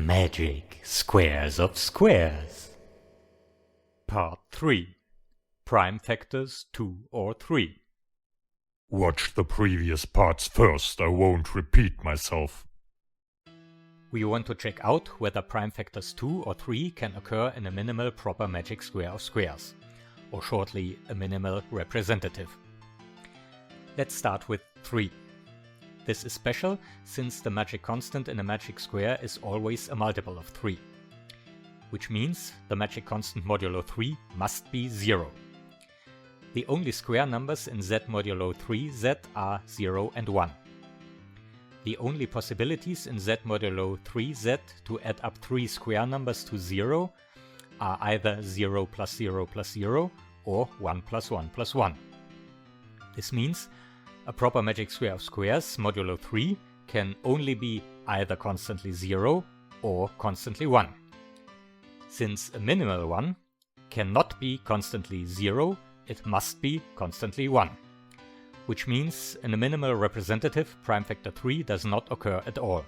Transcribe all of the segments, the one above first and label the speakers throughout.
Speaker 1: Magic Squares of Squares. Part 3. Prime factors 2 or 3.
Speaker 2: Watch the previous parts first, I won't repeat myself.
Speaker 1: We want to check out whether prime factors 2 or 3 can occur in a minimal proper magic square of squares, or shortly a minimal representative. Let's start with 3. This is special since the magic constant in a magic square is always a multiple of 3, which means the magic constant modulo 3 must be 0. The only square numbers in z modulo 3z are 0 and 1. The only possibilities in z modulo 3z to add up 3 square numbers to 0 are either 0 plus 0 plus 0 or 1 plus 1 plus 1. This means a proper magic square of squares modulo 3 can only be either constantly 0 or constantly 1. Since a minimal one cannot be constantly 0, it must be constantly 1. Which means in a minimal representative, prime factor 3 does not occur at all.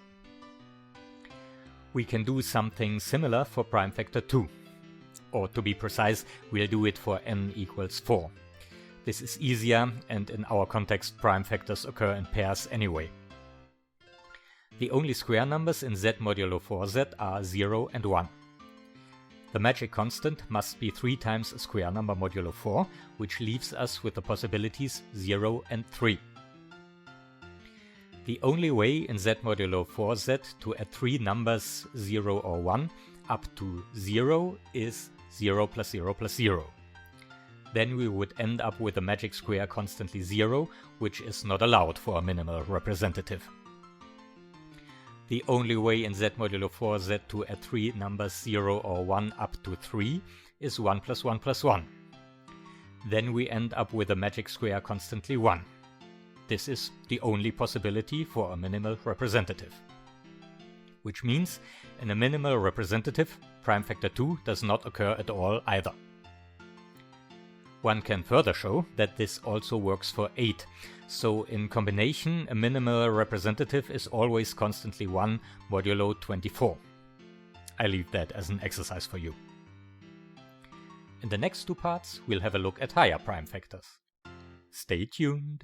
Speaker 1: We can do something similar for prime factor 2. Or to be precise, we'll do it for n equals 4. This is easier, and in our context prime factors occur in pairs anyway. The only square numbers in z modulo 4z are 0 and 1. The magic constant must be 3 times a square number modulo 4, which leaves us with the possibilities 0 and 3. The only way in z modulo 4z to add 3 numbers 0 or 1 up to 0 is 0 plus 0 plus 0. Then we would end up with a magic square constantly 0, which is not allowed for a minimal representative. The only way in z modulo 4z to add 3 numbers 0 or 1 up to 3 is 1 plus 1 plus 1. Then we end up with a magic square constantly 1. This is the only possibility for a minimal representative. Which means in a minimal representative, prime factor 2 does not occur at all either. One can further show that this also works for 8, so in combination a minimal representative is always constantly 1 modulo 24. I leave that as an exercise for you. In the next 2 parts we'll have a look at higher prime factors. Stay tuned!